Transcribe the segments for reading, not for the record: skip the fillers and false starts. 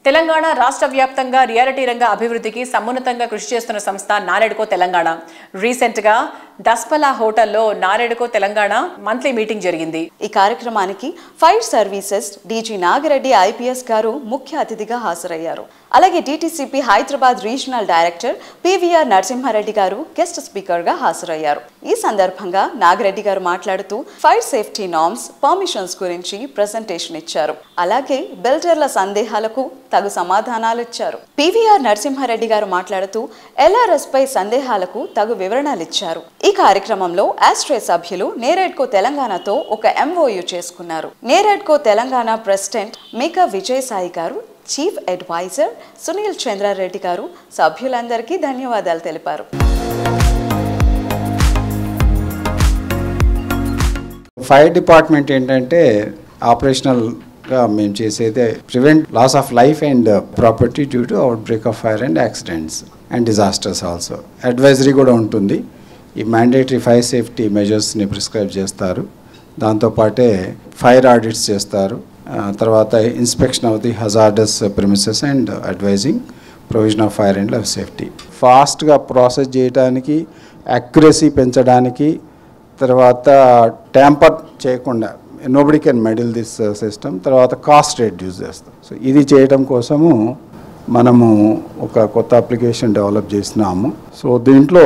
తెలంగాణ రాష్ట్ర వ్యాప్తంగా రియాలిటీ రంగ అభివృద్ధికి సమున్నతంగా కృషి చేస్తున్న సంస్థ నారెడ్కో తెలంగాణ. రీసెంట్ గా దస్పలా హోటల్లో నారెడ్కో తెలంగాణ మంత్లీ మీటింగ్ జరిగింది. ఈ కార్యక్రమానికి fire services DG Nagireddy IPS గారు ముఖ్య అతిథిగా హాజరయ్యారు. అలాగే DTCP Hyderabad regional director PVR Narasimhareddy గారు గెస్ట్ స్పీకర్ గా హాజరయ్యారు. ఈ సందర్భంగా నాగిరెడ్డి గారు మాట్లాడుతూ ఫైర్ సేఫ్టీ నార్మ్స్, పర్మిషన్స్ గురించి ప్రెజెంటేషన్ ఇచ్చారు. అలాగే బిల్డర్ల సందేహాలకు తగు సమాధానాలు ఇచ్చారు. పీవీఆర్ నరసింహారెడ్డి గారు మాట్లాడుతూ ఎల్ఆర్ఎస్ పై సందేహాలకు తగు వివరణలు ఇచ్చారు. ఈ కార్యక్రమంలో ఆస్ట్రే సభ్యులు నేరెడ్కో తెలంగాణతో ఒక ఎంఓయూ చేసుకున్నారు. నేరెడ్కో తెలంగాణ ప్రెసిడెంట్ మేకా విజయసాయి గారు, చీఫ్ అడ్వైజర్ సునీల్ చంద్రారెడ్డి గారు సభ్యులందరికీ ధన్యవాదాలు తెలిపారు. ఫైర్ డిపార్ట్మెంట్ ఏంటంటే ఆపరేషనల్ గా మేము చేసేదే prevent loss of life and property due to outbreak of fire and accidents and disasters. Also advisory కూడా ఉంటుంది. ఈ మ్యాండేటరీ ఫైర్ సేఫ్టీ మెజర్స్ని ప్రిస్క్రైబ్ చేస్తారు. దాంతోపాటే ఫైర్ ఆడిట్స్ చేస్తారు. తర్వాత inspection of the hazardous premises and advising provision of fire and life safety. ఫాస్ట్గా process చేయడానికి, యాక్యురసీ పెంచడానికి, తర్వాత ట్యాంపర్ చేయకుండా nobody can meddle this system, తర్వాత కాస్ట్ రెడ్యూస్ చేస్తాం. సో ఇది చేయడం కోసము మనము ఒక కొత్త అప్లికేషన్ డెవలప్ చేసినాము. సో దీంట్లో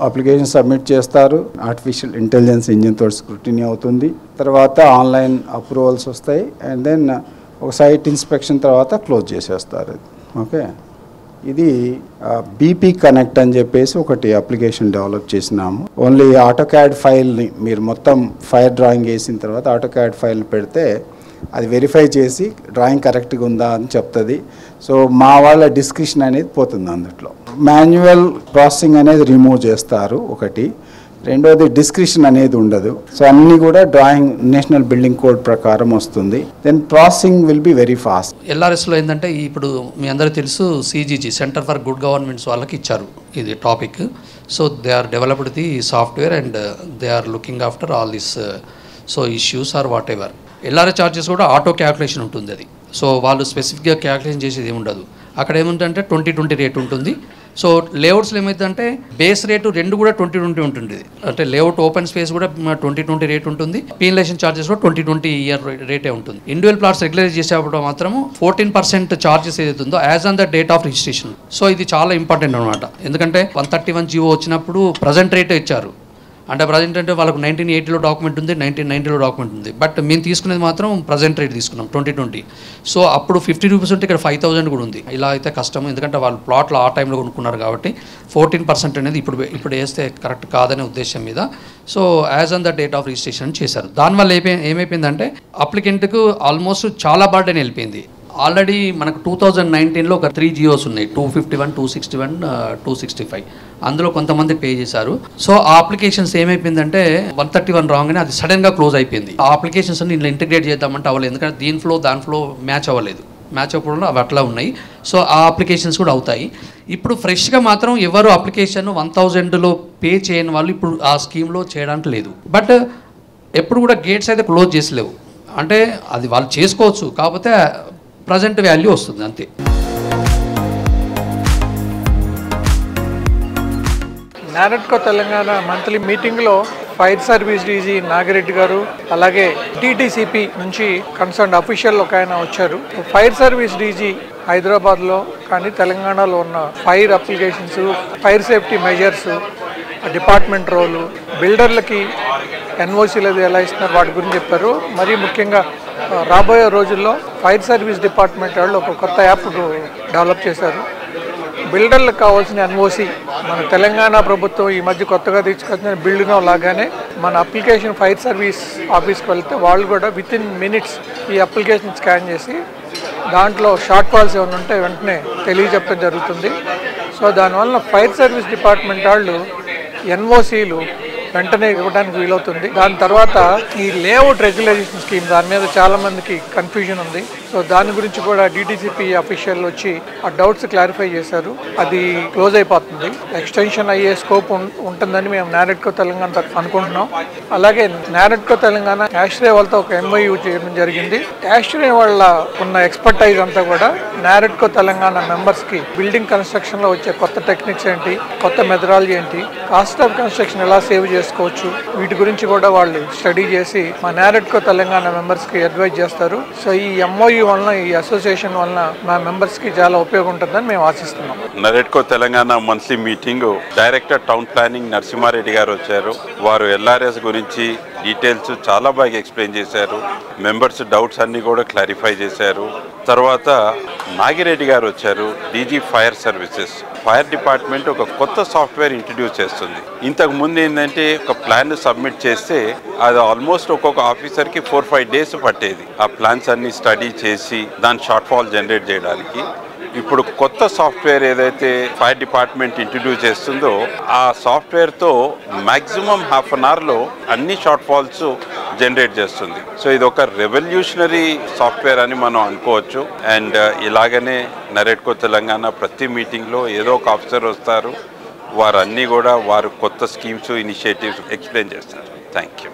అప్లికేషన్ సబ్మిట్ చేస్తారు. ఆర్టిఫిషియల్ ఇంటెలిజెన్స్ ఇంజిన్ తోటి స్క్రూటినీ అవుతుంది. తర్వాత ఆన్లైన్ అప్రూవల్స్ వస్తాయి. అండ్ దెన్ ఒక సైట్ ఇన్స్పెక్షన్ తర్వాత క్లోజ్ చేసేస్తారు. ఓకే, ఇది బీపీ కనెక్ట్ అని చెప్పేసి ఒకటి అప్లికేషన్ డెవలప్ చేసినాము. ఓన్లీ ఆటోక్యాడ్ ఫైల్ని మీరు మొత్తం ఫైర్ డ్రాయింగ్ వేసిన తర్వాత ఆటోక్యాడ్ ఫైల్ పెడితే అది వెరిఫై చేసి డ్రాయింగ్ కరెక్ట్గా ఉందా అని చెప్తుంది. సో మా వాళ్ళ డిస్క్రిప్షన్ అనేది పోతుంది. అందులో మాన్యువల్ ప్రాసెసింగ్ అనేది రిమూవ్ చేస్తారు ఒకటి. రెండోది డిస్క్రిప్షన్ అనేది ఉండదు. సో అన్నీ కూడా డ్రాయింగ్ నేషనల్ బిల్డింగ్ కోడ్ ప్రకారం వస్తుంది. Then processing will be very fast. ఎల్ఆర్ఎస్లో ఏంటంటే ఇప్పుడు మీ అందరికీ తెలుసు CGG centre for good governments వాళ్ళకి ఇచ్చారు ఇది టాపిక్. So they are developed the software and they are looking after all this so issues or whatever. LRS charges కూడా ఆటో క్యాల్కులేషన్ ఉంటుంది అది. సో వాళ్ళు స్పెసిఫిక్గా క్యాల్కులేషన్ చేసేది ఏమి ఉండదు. అక్కడ ఏముంటుందంటే 2020 రేట్ ఉంటుంది. సో లేఅవుట్స్లో ఏమవుతుందంటే బేస్ రేటు రెండు కూడా 2020 ఉంటుంది. అంటే లేఅవుట్ ఓపెన్ స్పేస్ కూడా 2020 రేట్ ఉంటుంది. పీనలైజేషన్ చార్జెస్ కూడా 2020 ఇయర్ రేటే ఉంటుంది. ఇండివిజువల్ ప్లాట్స్ రెగ్యులైజ్ చేసేటప్పుడు మాత్రము 14% చార్జెస్ ఏదైతుందో as on the date of registration. So ఇది చాలా ఇంపార్టెంట్ అనమాట. ఎందుకంటే 131 జీవో వచ్చినప్పుడు ప్రజెంట్ రేటే ఇచ్చారు. అంటే ప్రజెంట్ అంటే వాళ్ళకు 1980లో డాక్యుమెంట్ ఉంది, 1990లో డాక్యుమెంట్ ఉంది. బట్ మేము తీసుకునేది మాత్రం ప్రజెంట్ రేట్ తీసుకున్నాం 2020. సో అప్పుడు 50 రూపీస్ ఉంటే ఇక్కడ 5000 కూడా ఉంది. ఇలా అయితే కష్టం, ఎందుకంటే వాళ్ళు ప్లాట్లు ఆ టైంలో కొనుక్కున్నారు కాబట్టి 14% అనేది ఇప్పుడు వేస్తే కరెక్ట్ కాదనే ఉద్దేశం మీద so as on the date of registration చేశారు. దానివల్ల ఏమైపోయిందంటే అప్లికెంట్కు ఆల్మోస్ట్ చాలా బర్డెన్ వెళ్ళిపోయింది. ఆల్రెడీ మనకు 2019లో ఒక 3 జియోస్ ఉన్నాయి, 251, 261, 265. అందులో కొంతమంది పే చేశారు. సో ఆ అప్లికేషన్స్ ఏమైపోయిందంటే 131 రాగానే అది సడన్గా క్లోజ్ అయిపోయింది. ఆ అప్లికేషన్స్ అన్ని ఇంట్లో ఇంటిగ్రేట్ చేద్దామంటే అవ్వలేదు, ఎందుకంటే దాని ఫ్లో మ్యాచ్ అవ్వలేదు. మ్యాచ్ అవ్వకుండా అవి అట్లా ఉన్నాయి. సో ఆ అప్లికేషన్స్ కూడా అవుతాయి. ఇప్పుడు ఫ్రెష్గా మాత్రం ఎవరు అప్లికేషన్ 1000లో పే చేయని వాళ్ళు ఇప్పుడు ఆ స్కీమ్లో చేయడానికి లేదు. బట్ ఎప్పుడు కూడా గేట్స్ అయితే క్లోజ్ చేసలేవు. అంటే అది వాళ్ళు చేసుకోవచ్చు, కాకపోతే ప్రజెంట్ వాల్యూ వస్తుంది అంతే. నారెడ్కో తెలంగాణ మంత్లీ మీటింగ్లో ఫైర్ సర్వీస్ డీజీ నాగిరెడ్డి గారు, అలాగే టీటీసీపీ నుంచి కన్సర్న్ అఫీషియల్ ఒక ఆయన వచ్చారు. ఫైర్ సర్వీస్ డీజీ హైదరాబాద్లో కానీ తెలంగాణలో ఉన్న fire applications, fire safety measures, department role, బిల్డర్లకి ఎన్ఓసీలు అది ఎలా ఇస్తున్నారు వాటి గురించి చెప్పారు. మరీ ముఖ్యంగా రాబోయే రోజుల్లో ఫైర్ సర్వీస్ డిపార్ట్మెంట్ వాళ్ళు ఒక కొత్త యాప్ డెవలప్ చేశారు. బిల్డర్లకు కావాల్సిన ఎన్ఓసి మన తెలంగాణ ప్రభుత్వం ఈ మధ్య కొత్తగా తీసుకొచ్చిన బిల్డింగ్ లాగానే మన అప్లికేషన్ ఫైర్ సర్వీస్ ఆఫీస్కి వెళ్తే వాళ్ళు కూడా వితిన్ మినిట్స్ ఈ అప్లికేషన్ స్కాన్ చేసి దాంట్లో షార్ట్ ఫాల్స్ ఏమైనా ఉంటే వెంటనే తెలియజెప్పడం జరుగుతుంది. సో దానివల్ల ఫైర్ సర్వీస్ డిపార్ట్మెంట్ వాళ్ళు ఎన్ఓసీలు వెంటనే ఇవ్వడానికి వీలవుతుంది. దాని తర్వాత ఈ లేఅవుట్ రెగ్యులైజేషన్ స్కీమ్ దాని మీద చాలా మందికి కన్ఫ్యూజన్ ఉంది. సో దాని గురించి కూడా డిటిసిపి అఫీషియల్ వచ్చి ఆ డౌట్స్ క్లారిఫై చేశారు. అది క్లోజ్ అయిపోతుంది. ఎక్స్టెన్షన్ అయ్యే స్కోప్ ఉంటుందని మేము నారెడ్కో తెలంగాణ తరఫున అనుకుంటున్నాం. అలాగే నారెడ్కో తెలంగాణ యాష్రే వాళ్ళతో ఒక ఎంఓయూ చేయడం జరిగింది. యాష్రే వాళ్ళ ఉన్న ఎక్స్పర్టైజ్ అంతా కూడా నారెడ్కో తెలంగాణ మెంబర్స్ కి బిల్డింగ్ కన్స్ట్రక్షన్ లో వచ్చే కొత్త టెక్నిక్స్ ఏంటి, కొత్త మెథడాలజీ ఏంటి, కాస్ట్ ఆఫ్ కన్స్ట్రక్షన్ ఎలా సేవ్ చేసుకోవచ్చు, వీటి గురించి కూడా వాళ్ళు స్టడీ చేసి మా నారెడ్కో తెలంగాణ మెంబర్స్ కి అడ్వైజ్ చేస్తారు. సో ఈ ఎంఓయూ వలన, ఈ అసోసియేషన్ వలన మా మెంబర్స్ కి చాలా ఉపయోగం ఉంటుందని మేము ఆశిస్తున్నాం. NAREDCO Telangana monthly meeting director town planning Narasimhareddy గారు వచ్చారు. వారు ఎల్ఆర్ఎస్ గురించి డీటెయిల్స్ చాలా బాగా ఎక్స్ప్లెయిన్ చేశారు. మెంబర్స్ డౌట్స్ అన్ని కూడా క్లారిఫై చేశారు. తర్వాత నాగిరెడ్డి గారు వచ్చారు, DG fire services. Fire department ఒక కొత్త సాఫ్ట్వేర్ ఇంట్రడ్యూస్ చేస్తుంది. ఇంతకు ముందు ఏంటంటే ఒక ప్లాన్ సబ్మిట్ చేస్తే అది ఆల్మోస్ట్ ఒక్కొక్క ఆఫీసర్కి 4-5 డేస్ పట్టేది ఆ ప్లాన్స్ అన్ని స్టడీ చేసి దాని షార్ట్ ఫాల్ జనరేట్ చేయడానికి. ఇప్పుడు కొత్త సాఫ్ట్వేర్ ఏదైతే ఫైర్ డిపార్ట్మెంట్ ఇంట్రడ్యూస్ చేస్తుందో ఆ సాఫ్ట్వేర్తో మ్యాక్సిమం హాఫ్ అన్ అవర్లో అన్ని షార్ట్ ఫాల్స్ జనరేట్ చేస్తుంది. సో ఇది ఒక రెవల్యూషనరీ సాఫ్ట్వేర్ అని మనం అనుకోవచ్చు. అండ్ ఇలాగనే నారెడ్కో తెలంగాణ ప్రతి మీటింగ్లో ఏదో ఒక ఆఫీసర్ వస్తారు, వారు అన్నీ కూడా వారు కొత్త స్కీమ్స్, ఇనిషియేటివ్స్ ఎక్స్ప్లెయిన్ చేస్తారు. Thank you.